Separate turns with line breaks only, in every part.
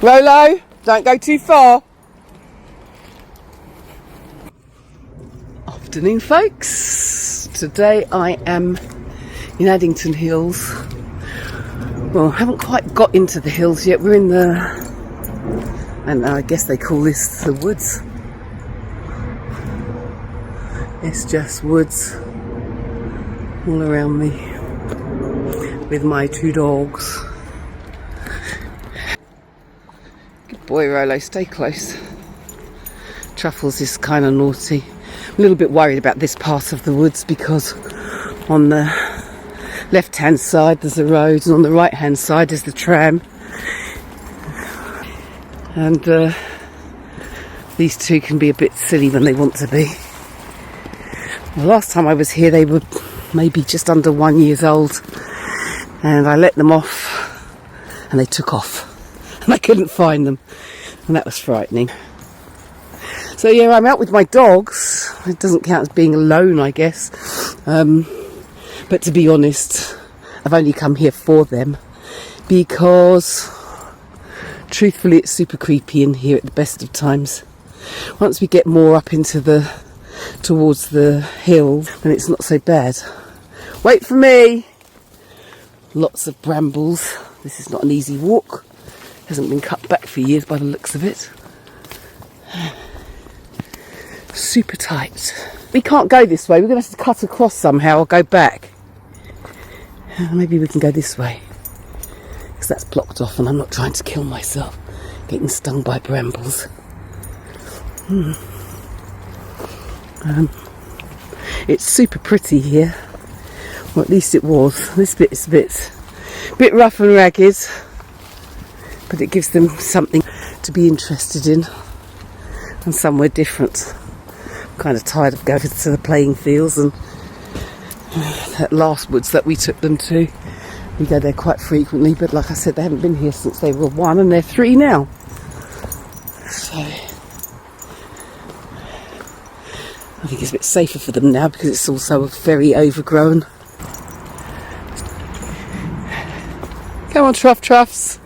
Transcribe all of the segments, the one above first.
Rolo, don't go too far. Afternoon, folks. Today I am in Addington Hills. Well, I haven't quite got into the hills yet. We're in the, and I guess they call this the woods. It's just woods all around me with my two dogs. Good boy, Rolo, stay close. Truffles is kind of naughty. I'm a little bit worried about this part of the woods because on the left hand side there's the road and on the right hand side is the tram, and these two can be a bit silly when they want to be. The last time I was here they were maybe just under 1 year old, and I let them off and they took off and I couldn't find them, and that was frightening. So yeah, I'm out with my dogs. It doesn't count as being alone, I guess. But to be honest, I've only come here for them because, truthfully, it's super creepy in here at the best of times. Once we get more up into towards the hill, then it's not so bad. Wait for me! Lots of brambles. This is not an easy walk. Hasn't been cut back for years by the looks of it. Super tight. We can't go this way. We're going to have to cut across somehow or go back. Maybe we can go this way, because that's blocked off and I'm not trying to kill myself getting stung by brambles. It's super pretty here, or at least it was. This bit is a bit rough and ragged, but it gives them something to be interested in and somewhere different. I'm kind of tired of going to the playing fields and that last woods that we took them to. We go there quite frequently, but like I said, they haven't been here since they were 1 and they're 3 now. So I think it's a bit safer for them now because it's also very overgrown. Come on, Truffs.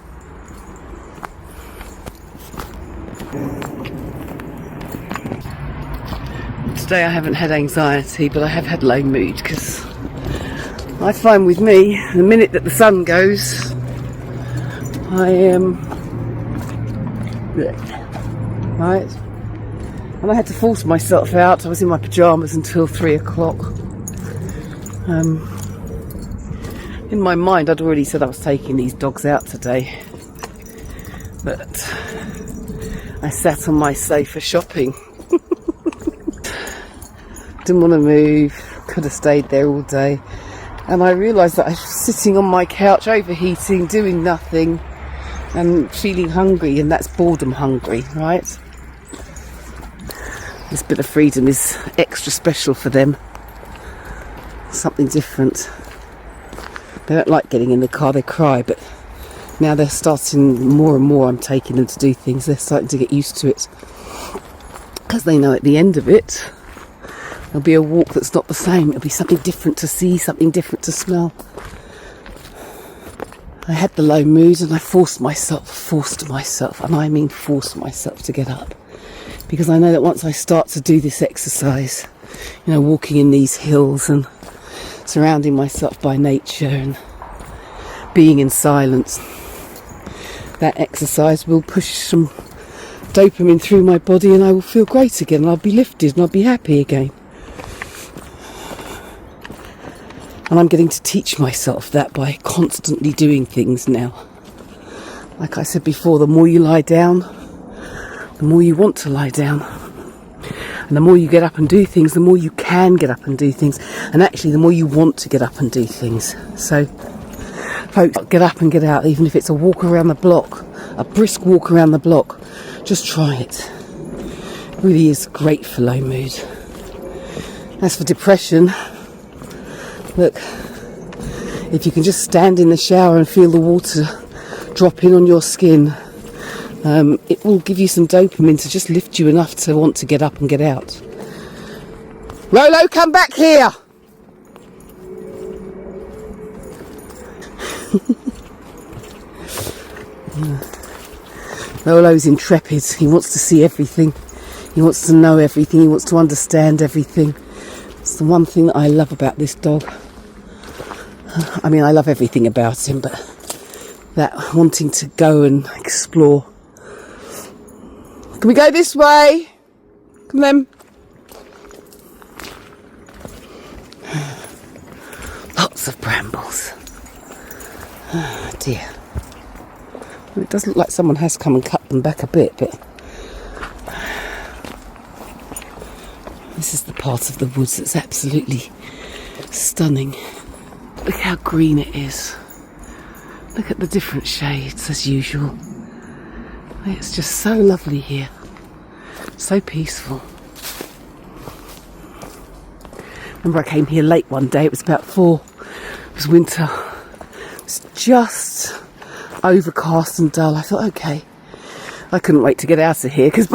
Today I haven't had anxiety, but I have had low mood because I find with me, the minute that the sun goes, I am right, and I had to force myself out. I was in my pyjamas until 3 o'clock. In my mind I'd already said I was taking these dogs out today, but I sat on my sofa shopping. Didn't want to move, could have stayed there all day, and I realised that I was sitting on my couch overheating, doing nothing and feeling hungry, and that's boredom hungry, right? This bit of freedom is extra special for them, something different. They don't like getting in the car, they cry, but now they're starting more and more, I'm taking them to do things, they're starting to get used to it because they know at the end of it there'll be a walk that's not the same. It'll be something different to see, something different to smell. I had the low mood and I forced myself, and I mean forced myself to get up. Because I know that once I start to do this exercise, you know, walking in these hills and surrounding myself by nature and being in silence, that exercise will push some dopamine through my body and I will feel great again, and I'll be lifted and I'll be happy again. And I'm getting to teach myself that by constantly doing things now. Like I said before, the more you lie down, the more you want to lie down. And the more you get up and do things, the more you can get up and do things. And actually, the more you want to get up and do things. So, folks, get up and get out, even if it's a walk around the block, a brisk walk around the block. Just try it. It really is great for low mood. As for depression, look, if you can just stand in the shower and feel the water drop in on your skin, it will give you some dopamine to just lift you enough to want to get up and get out. Rolo, come back here! Rolo's intrepid. He wants to see everything. He wants to know everything. He wants to understand everything. It's the one thing that I love about this dog. I mean, I love everything about him, but that wanting to go and explore. Can we go this way? Come then. Lots of brambles. Oh dear. Well, it does look like someone has come and cut them back a bit, but this is the part of the woods that's absolutely stunning. Look how green it is. Look at the different shades as usual. It's just so lovely here. So peaceful. Remember I came here late one day, it was about 4. It was winter. It was just overcast and dull. I thought, okay. I couldn't wait to get out of here because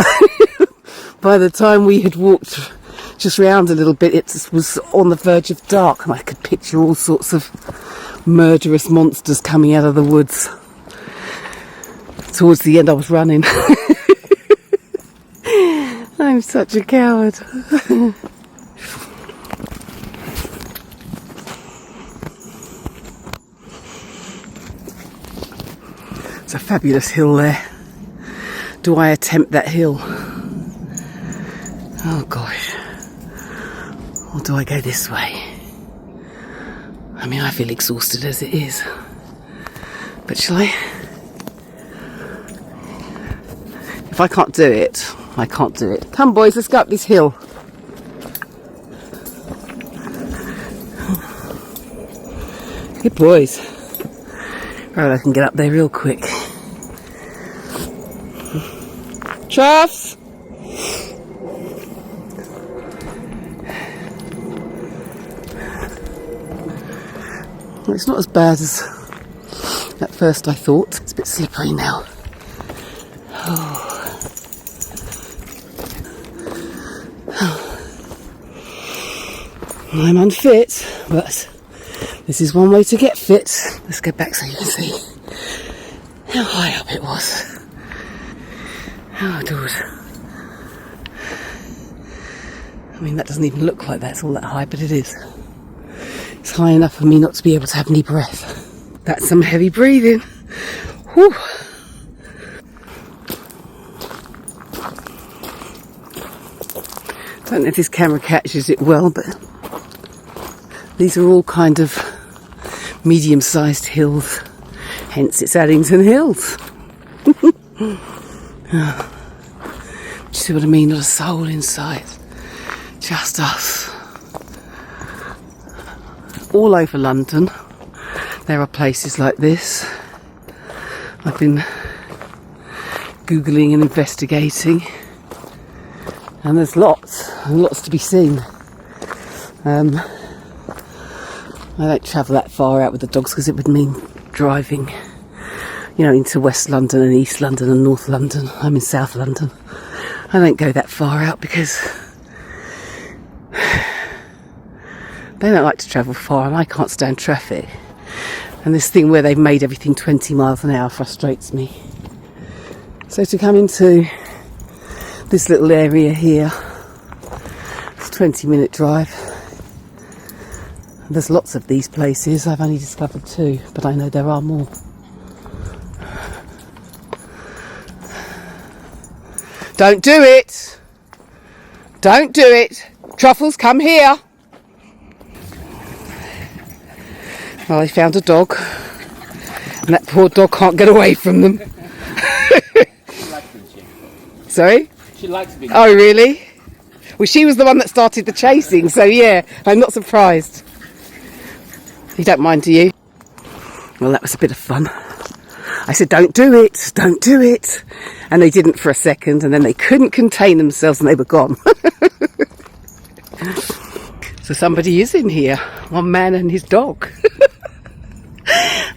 by the time we had walked just round a little bit, it was on the verge of dark and I could picture all sorts of murderous monsters coming out of the woods. Towards the end I was running. I'm such a coward. It's a fabulous hill there. Do I attempt that hill? Oh gosh. Or do I go this way? I mean, I feel exhausted as it is. But shall I? If I can't do it, I can't do it. Come boys, let's go up this hill. Good boys. Right, I can get up there real quick. Truffles! Well, it's not as bad as at first I thought. It's a bit slippery now. Oh. I'm unfit, but this is one way to get fit. Let's go back so you can see how high up it was. Oh, dude. I mean, that doesn't even look like that's all that high, but it is. It's high enough for me not to be able to have any breath. That's some heavy breathing. Whew. Don't know if this camera catches it well, but these are all kind of medium-sized hills. Hence it's Addington Hills. Do you see what I mean? Not a soul in sight. Just us. All over London there are places like this. I've been Googling and investigating, and there's lots and lots to be seen. I don't travel that far out with the dogs because it would mean driving, you know, into West London and East London and North London. I'm in South London. I don't go that far out because they don't like to travel far and I can't stand traffic. And this thing where they've made everything 20 miles an hour frustrates me. So to come into this little area here, it's a 20-minute drive. There's lots of these places. I've only discovered 2, but I know there are more. Don't do it! Don't do it! Truffles, come here! Well, they found a dog, and that poor dog can't get away from them.
She likes being chased.
Sorry?
She likes being
Oh, really? Well, she was the one that started the chasing, so yeah, I'm not surprised. You don't mind, do you? Well, that was a bit of fun. I said, don't do it, don't do it. And they didn't for a second, and then they couldn't contain themselves and they were gone. So somebody is in here. One man and his dog.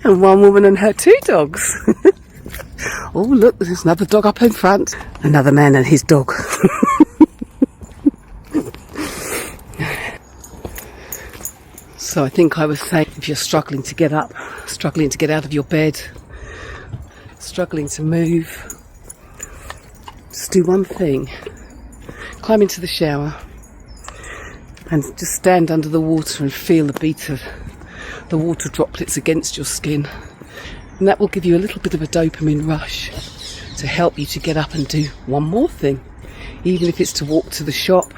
And one woman and her 2 dogs. Oh, look, there's another dog up in front. Another man and his dog. So I think I was saying, if you're struggling to get up, struggling to get out of your bed, struggling to move, just do one thing. Climb into the shower and just stand under the water and feel the beat of the water droplets against your skin. And that will give you a little bit of a dopamine rush to help you to get up and do one more thing. Even if it's to walk to the shop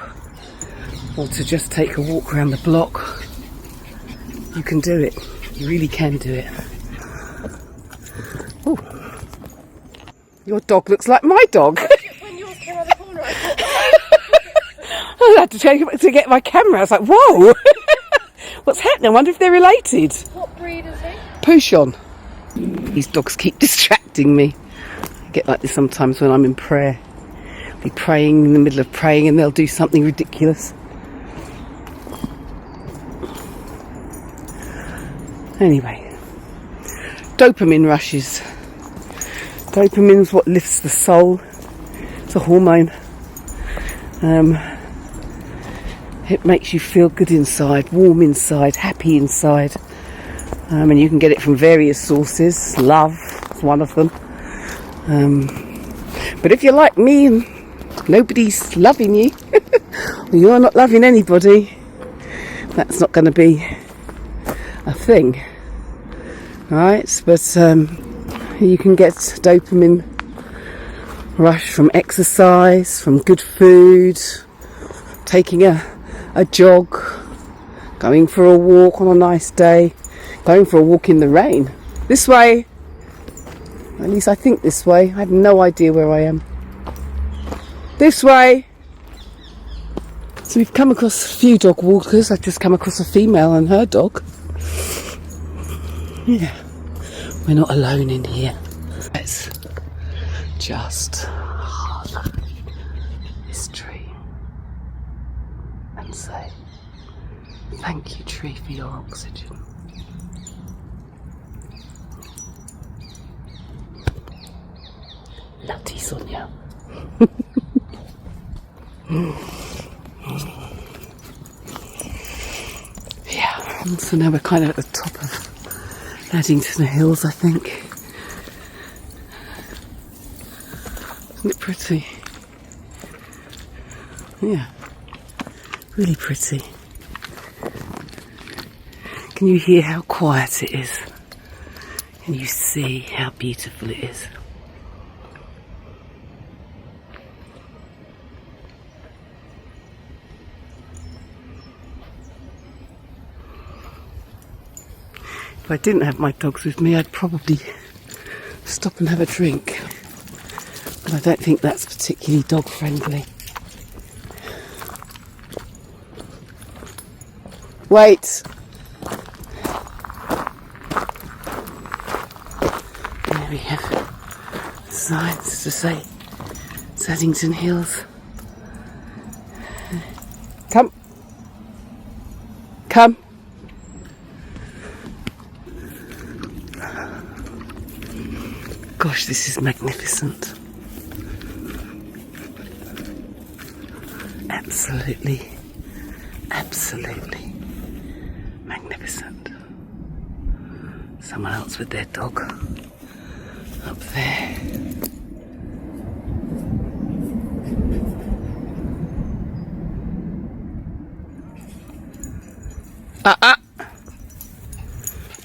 or to just take a walk around the block, you can do it. You really can do it. Oh, your dog looks like my dog.
When yours came around the corner, I thought,
I had to to get my camera. I was like, whoa, what's happening? I wonder if they're related.
what breed is he?
Pouchon. These dogs keep distracting me. I get like this sometimes when I'm in prayer. I'll be praying in the middle of praying and they'll do something ridiculous. Anyway, dopamine rushes. Dopamine's what lifts the soul. It's a hormone. It makes you feel good inside, warm inside, happy inside. And you can get it from various sources. Love is one of them. But if you're like me and nobody's loving you, or you're not loving anybody, that's not going to be a thing. Right? But you can get dopamine rush from exercise, from good food, taking a jog, going for a walk on a nice day, going for a walk in the rain. This way. At least I think this way. I have no idea where I am. This way. So we've come across a few dog walkers. I've just come across a female and her dog. Yeah. We're not alone in here. Let's just hug this tree and say, thank you, tree, for your oxygen. Nutty Sonia. Yeah, so now we're kind of at the top of Addington Hills, I think. Isn't it pretty? Yeah, really pretty. Can you hear how quiet it is? Can you see how beautiful it is? If I didn't have my dogs with me, I'd probably stop and have a drink. But I don't think that's particularly dog friendly. Wait! There we have signs to say it's Addington Hills. Come! Come! Gosh, this is magnificent. Absolutely, absolutely magnificent. Someone else with their dog up there.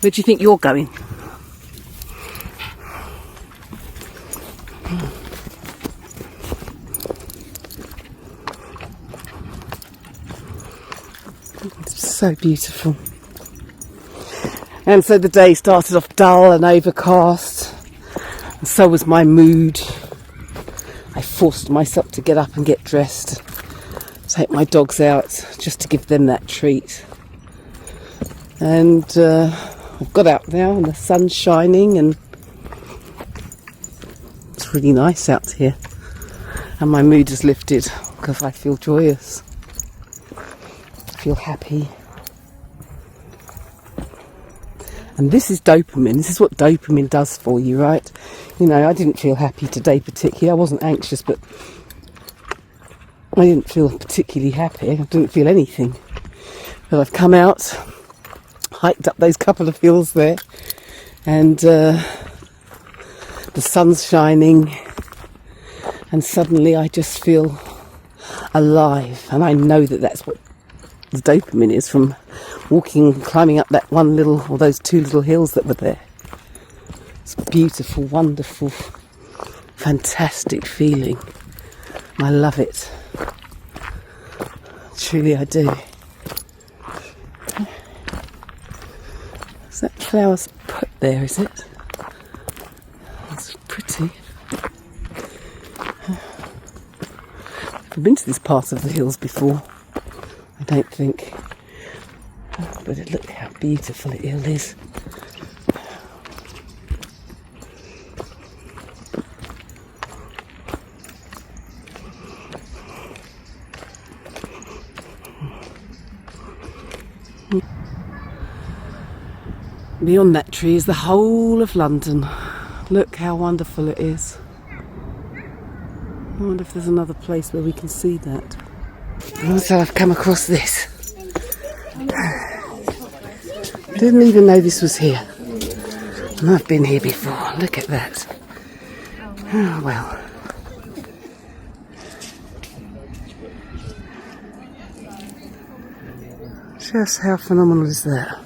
Where do you think you're going? It's so beautiful. And so the day started off dull and overcast, and so was my mood. I forced myself to get up and get dressed, take my dogs out just to give them that treat. And I've got out now and the sun's shining and it's really nice out here. And my mood has lifted because I feel joyous. I feel happy. And this is dopamine. This is what dopamine does for you, right? You know, I didn't feel happy today particularly. I wasn't anxious, but I didn't feel particularly happy. I didn't feel anything. But I've come out, hiked up those couple of hills there, and the sun's shining, and suddenly I just feel alive, and I know that that's what the dopamine is from walking and climbing up that one little, or those two little hills that were there. It's a beautiful, wonderful, fantastic feeling. I love it. Truly I do. Is that flowers put there, is it? That's pretty. I've been to this part of the hills before, I don't think. But look how beautiful it is. Beyond that tree is the whole of London. Look how wonderful it is. I wonder if there's another place where we can see that. And so I've come across this. Didn't even know this was here. And I've been here before. Look at that. Oh, well. Just how phenomenal is that?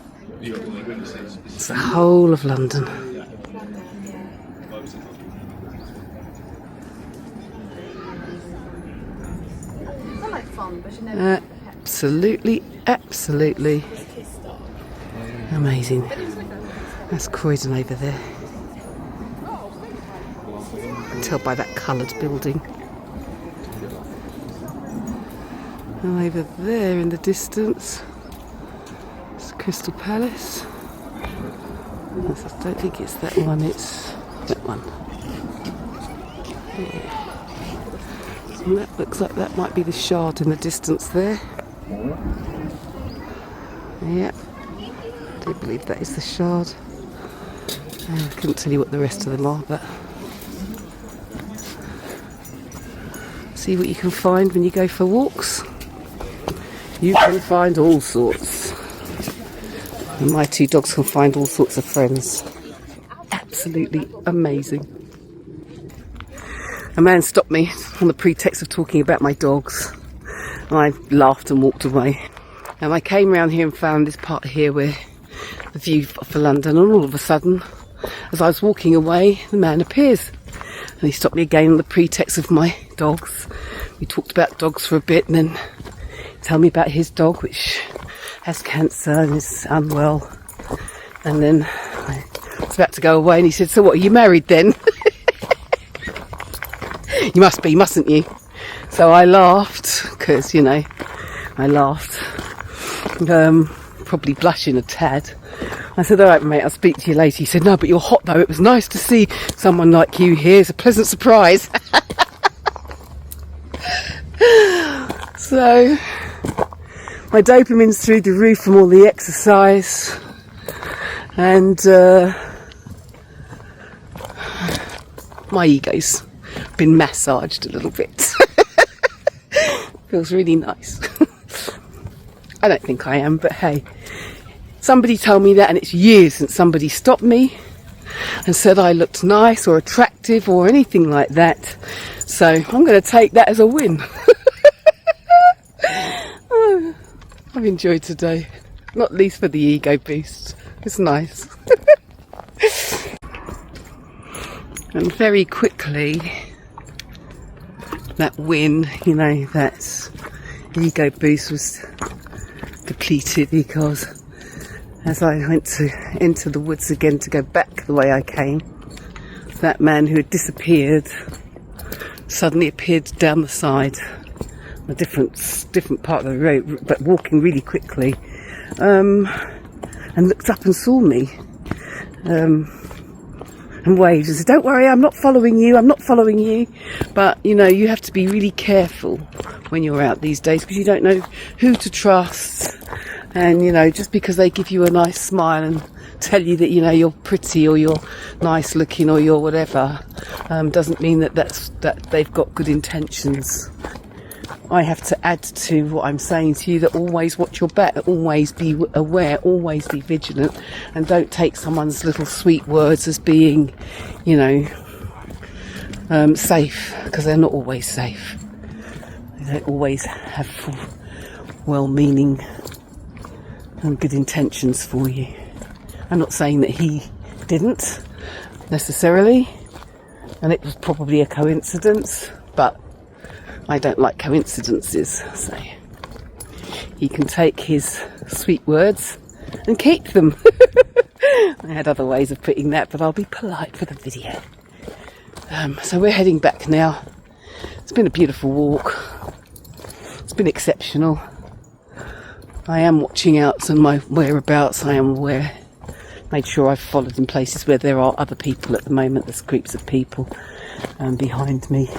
It's the whole of London. Absolutely, absolutely amazing. That's Croydon over there. You can tell by that coloured building. And over there in the distance, it's Crystal Palace. I don't think it's that one, it's that one. Yeah. And that looks like that might be the Shard in the distance there. Yeah, I do believe that is the Shard. I couldn't tell you what the rest of them are, but see what you can find when you go for walks. You can find all sorts. And my two dogs can find all sorts of friends. Absolutely amazing. A man stopped me on the pretext of talking about my dogs, and I laughed and walked away. And I came round here and found this part here where the view for London, and all of a sudden, as I was walking away, the man appears. And he stopped me again on the pretext of my dogs. We talked about dogs for a bit, and then told me about his dog, which has cancer and is unwell. And then I was about to go away, and he said, "So what, are you married then?" You must be, mustn't you? So I laughed, because, you know, I laughed. Probably blushing a tad. I said, "All right, mate, I'll speak to you later." He said, "No, but you're hot though. It was nice to see someone like you here. It's a pleasant surprise." So, my dopamine's through the roof from all the exercise. And my ego's been massaged a little bit. Feels really nice. I don't think I am, but hey, somebody told me that, and it's years since somebody stopped me and said I looked nice or attractive or anything like that. So I'm going to take that as a win. I've enjoyed today, not least for the ego boost. It's nice. And very quickly, that win, you know, that ego boost was depleted, because as I went to enter the woods again to go back the way I came, that man who had disappeared suddenly appeared down the side, a different part of the road, but walking really quickly, and looked up and saw me, and waved and said, "Don't worry, I'm not following you." But you know, you have to be really careful when you're out these days, because you don't know who to trust. And you know, just because they give you a nice smile and tell you that, you know, you're pretty or you're nice looking or you're whatever, doesn't mean that they've got good intentions. I have to add to what I'm saying to you, that always watch your back, always be aware, always be vigilant, and don't take someone's little sweet words as being, you know, safe, because they're not always safe. They don't always have full, well-meaning and good intentions for you. I'm not saying that he didn't necessarily, and it was probably a coincidence, but I don't like coincidences, so he can take his sweet words and keep them. I had other ways of putting that, but I'll be polite for the video. So we're heading back now. It's been a beautiful walk. It's been exceptional. I am watching out on my whereabouts. I am aware. Made sure I've followed in places where there are other people at the moment. There's groups of people behind me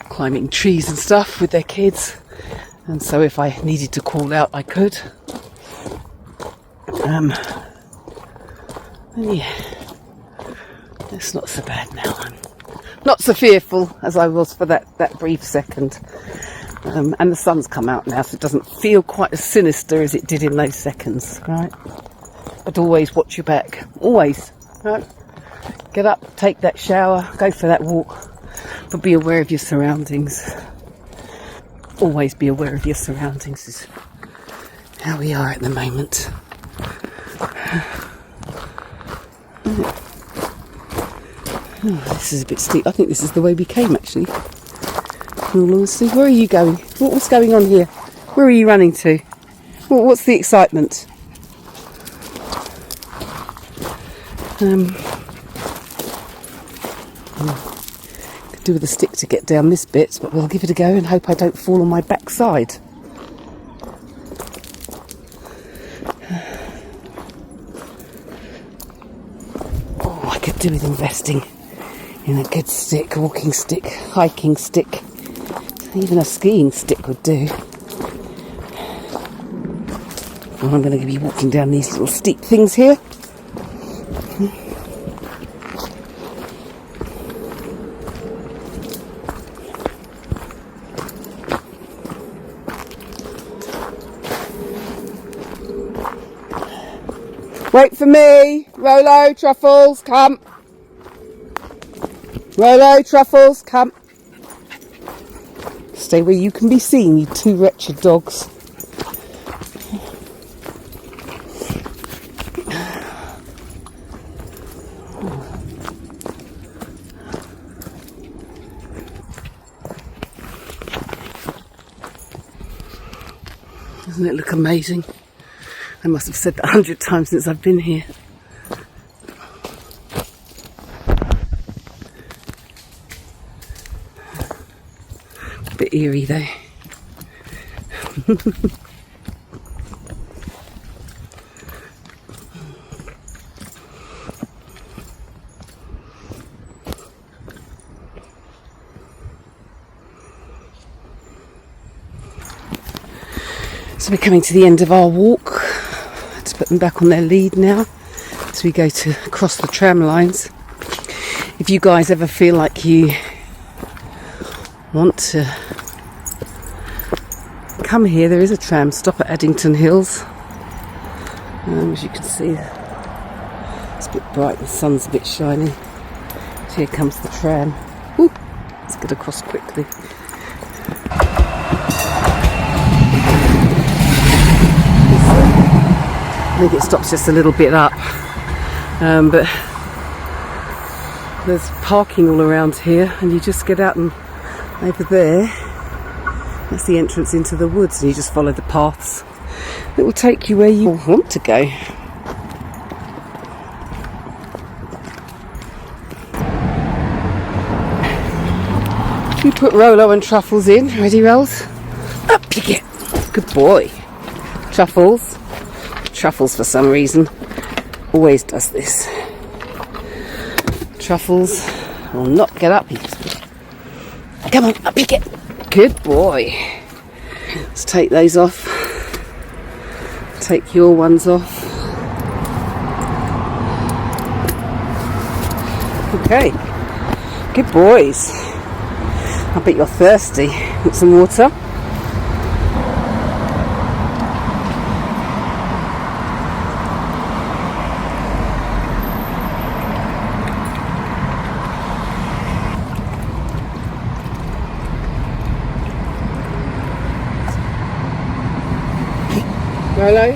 climbing trees and stuff with their kids. And so if I needed to call out, I could. And yeah, it's not so bad now. I'm not so fearful as I was for that brief second. And the sun's come out now, so it doesn't feel quite as sinister as it did in those seconds, right? But always watch your back. Always, right? Get up, take that shower, go for that walk, but be aware of your surroundings. Always be aware of your surroundings is how we are at the moment. Oh, this is a bit steep. I think this is the way we came, actually. In all honesty. Where are you going? What's going on here? Where are you running to? What's the excitement? Could do with a stick to get down this bit, but we'll give it a go and hope I don't fall on my backside. Oh, I could do with investing in a good stick, a walking stick, hiking stick. Even a skiing stick would do. Well, I'm going to be walking down these little steep things here. Wait for me! Rolo, Truffles, come! Rolo, Truffles, come! Stay where you can be seen, you two wretched dogs. Doesn't it look amazing? I must have said that 100 times since I've been here. A bit eerie though. So we're coming to the end of our walk. Let's put them back on their lead now as we go to cross the tram lines. If you guys ever feel like you want to come here, there is a tram stop at Addington Hills. As you can see, it's a bit bright, the sun's a bit shiny. So here comes the tram. Ooh, let's get across quickly. I think it stops just a little bit up, but there's parking all around here, and you just get out, and over there that's the entrance into the woods, and you just follow the paths that will take you where you want to go. You put Rolo and Truffles in. Ready, Rolls? Up you get. Good boy. Truffles. Truffles, for some reason, always does this. Truffles will not get up. Come on, up you get. Good boy. Let's take those off. Take your ones off. Okay. Good boys. I bet you're thirsty. Want some water? Rolo?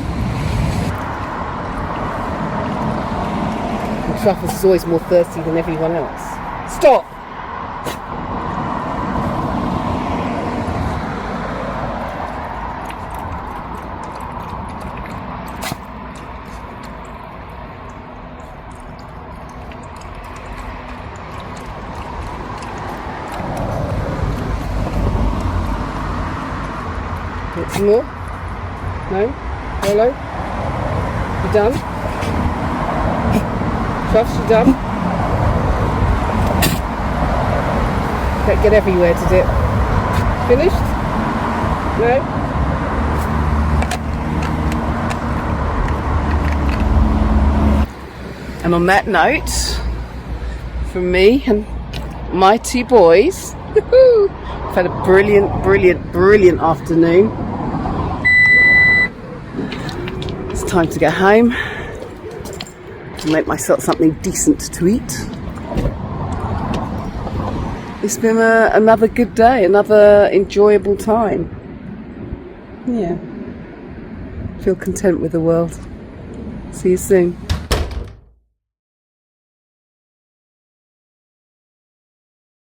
And Truffles is always more thirsty than everyone else. Stop! Want some more? No? Rolo? You done? Truffles, you done? Can't get everywhere to dip. Finished? No? And on that note, from me and my two boys, I've had a brilliant afternoon. It's time to go home and make myself something decent to eat. It's been another good day, another enjoyable time. Yeah. Feel content with the world. See you soon.